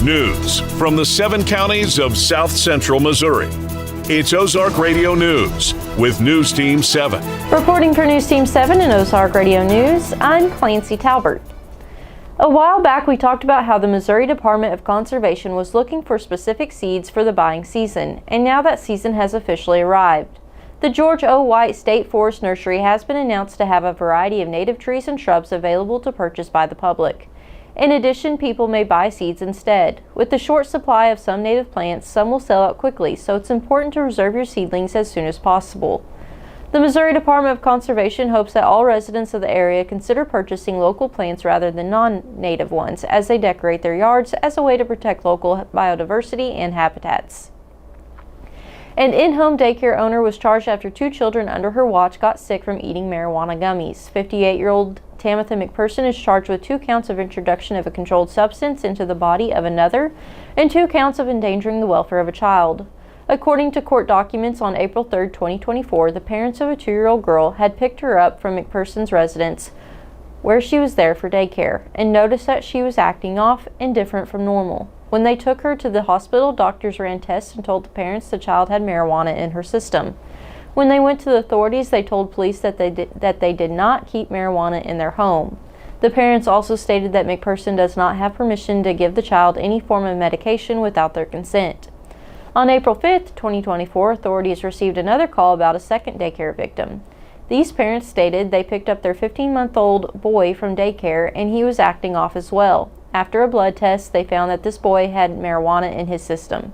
News from the 7 counties of South Central Missouri. It's Ozark Radio News with News Team 7. Reporting for News Team 7 and Ozark Radio News, I'm Clancy Talbert. A while back, we talked about how the Missouri Department of Conservation was looking for specific seeds for the buying season, and now that season has officially arrived. The George O. White State Forest Nursery has been announced to have a variety of native trees and shrubs available to purchase by the public. In addition, people may buy seeds instead. With the short supply of some native plants, some will sell out quickly, so it's important to reserve your seedlings as soon as possible. The Missouri Department of Conservation hopes that all residents of the area consider purchasing local plants rather than non-native ones as they decorate their yards as a way to protect local biodiversity and habitats. An in-home daycare owner was charged after 2 children under her watch got sick from eating marijuana gummies. 58-year-old Tamitha McPherson is charged with 2 counts of introduction of a controlled substance into the body of another and 2 counts of endangering the welfare of a child. According to court documents, on April 3, 2024, the parents of a 2-year-old girl had picked her up from McPherson's residence where she was there for daycare and noticed that she was acting off and different from normal. When they took her to the hospital, doctors ran tests and told the parents the child had marijuana in her system. When they went to the authorities, they told police that they did not keep marijuana in their home. The parents also stated that McPherson does not have permission to give the child any form of medication without their consent. On April 5, 2024, authorities received another call about a second daycare victim. These parents stated they picked up their 15-month-old boy from daycare and he was acting off as well. After a blood test, they found that this boy had marijuana in his system.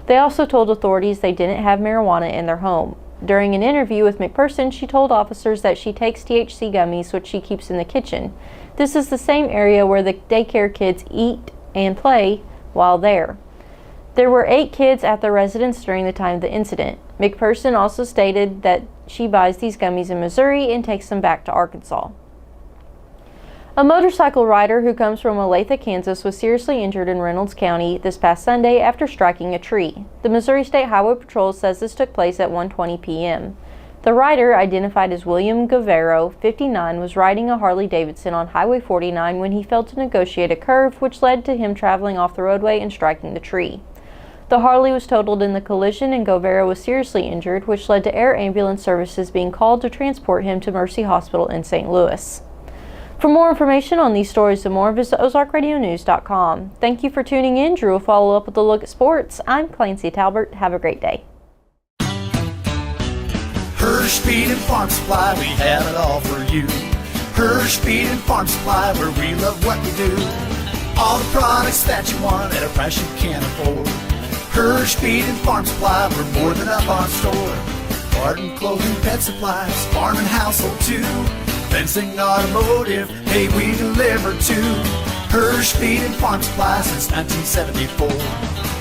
They also told authorities they didn't have marijuana in their home. During an interview with McPherson, she told officers that she takes THC gummies, which she keeps in the kitchen. This is the same area where the daycare kids eat and play while there. There were 8 kids at the residence during the time of the incident. McPherson also stated that she buys these gummies in Missouri and takes them back to Arkansas. A motorcycle rider who comes from Olathe, Kansas was seriously injured in Reynolds County this past Sunday after striking a tree. The Missouri State Highway Patrol says this took place at 1:20 p.m. The rider, identified as William Guevara, 59, was riding a Harley-Davidson on Highway 49 when he failed to negotiate a curve, which led to him traveling off the roadway and striking the tree. The Harley was totaled in the collision and Guevara was seriously injured, which led to air ambulance services being called to transport him to Mercy Hospital in St. Louis. For more information on these stories and more, visit ozarkradionews.com. Thank you for tuning in. Drew will follow up with a look at sports. I'm Clancy Talbert. Have a great day. Hirsch Feed and Farm Supply, we have it all for you. Hirsch Feed and Farm Supply, where we love what we do. All the products that you want at a price you can't afford. Hirsch Feed and Farm Supply, we're more than up on store. Garden, clothing, pet supplies, farm and household too. Fencing, automotive, hey, we deliver too. Hirsch Feed and Farm Supply since 1974.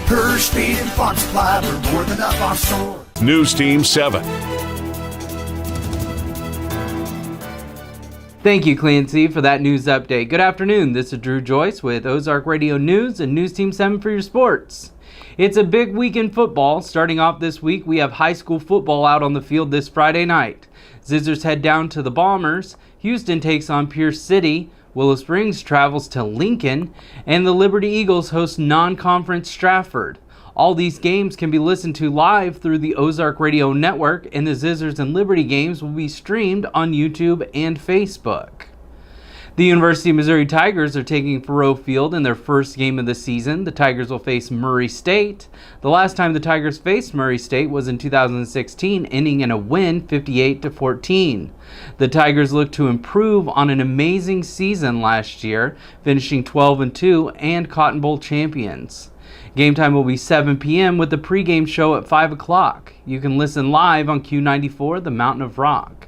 Hirsch Feed and Farm Supply, we're more than up on store. News Team 7. Thank you, Clancy, for that news update. Good afternoon. This is Drew Joyce with Ozark Radio News and News Team 7 for your sports. It's a big week in football. Starting off this week, we have high school football out on the field this Friday night. Zizzers head down to the Bombers. Houston takes on Pierce City. Willow Springs travels to Lincoln. And the Liberty Eagles host non-conference Stratford. All these games can be listened to live through the Ozark Radio Network, and the Zizzers and Liberty games will be streamed on YouTube and Facebook. The University of Missouri Tigers are taking Faurot Field in their first game of the season. The Tigers will face Murray State. The last time the Tigers faced Murray State was in 2016, ending in a win 58-14. The Tigers look to improve on an amazing season last year, finishing 12-2 and Cotton Bowl champions. Game time will be 7 p.m. with the pregame show at 5 o'clock. You can listen live on Q94, The Mountain of Rock.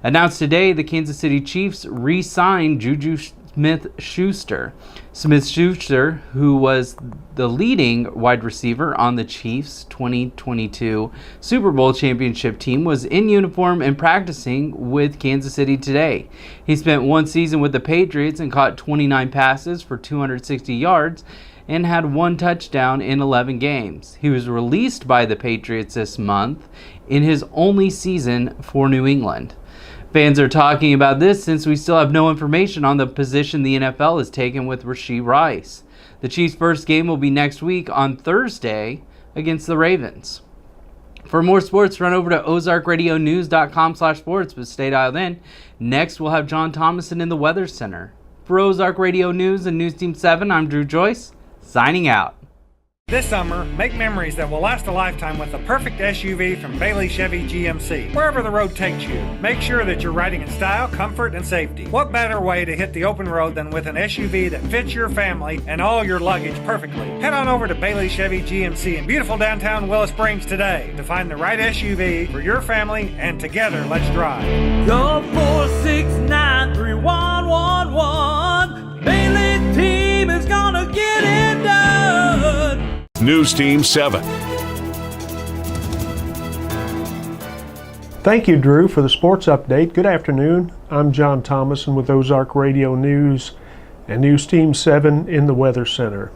Announced today, the Kansas City Chiefs re-signed Juju Smith-Schuster. Smith-Schuster, who was the leading wide receiver on the Chiefs' 2022 Super Bowl championship team, was in uniform and practicing with Kansas City today. He spent 1 season with the Patriots and caught 29 passes for 260 yards and had 1 touchdown in 11 games. He was released by the Patriots this month in his only season for New England. Fans are talking about this since we still have no information on the position the NFL has taken with Rashee Rice. The Chiefs' first game will be next week on Thursday against the Ravens. For more sports, run over to ozarkradionews.com/sports, but stay dialed in. Next, we'll have John Thomason in the Weather Center. For Ozark Radio News and News Team 7, I'm Drew Joyce, signing out. This summer, make memories that will last a lifetime with the perfect SUV from Bailey Chevy GMC. Wherever the road takes you, make sure that you're riding in style, comfort, and safety. What better way to hit the open road than with an SUV that fits your family and all your luggage perfectly? Head on over to Bailey Chevy GMC in beautiful downtown Willow Springs today to find the right SUV for your family, and together, let's drive. Go 4693111. Bailey team is gonna get it done. News Team 7. Thank you, Drew, for the sports update. Good afternoon. I'm John Thomason with Ozark Radio News and News Team 7 in the Weather Center.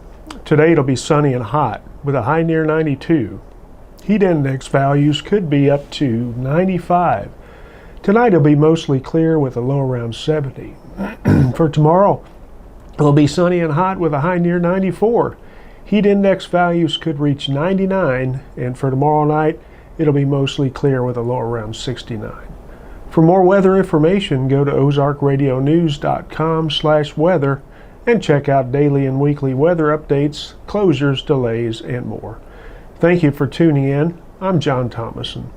Today it'll be sunny and hot with a high near 92. Heat index values could be up to 95. Tonight it'll be mostly clear with a low around 70. For tomorrow, it'll be sunny and hot with a high near 94. Heat index values could reach 99, and for tomorrow night, it'll be mostly clear with a low around 69. For more weather information, go to ozarkradionews.com/weather and check out daily and weekly weather updates, closures, delays, and more. Thank you for tuning in. I'm John Thomason.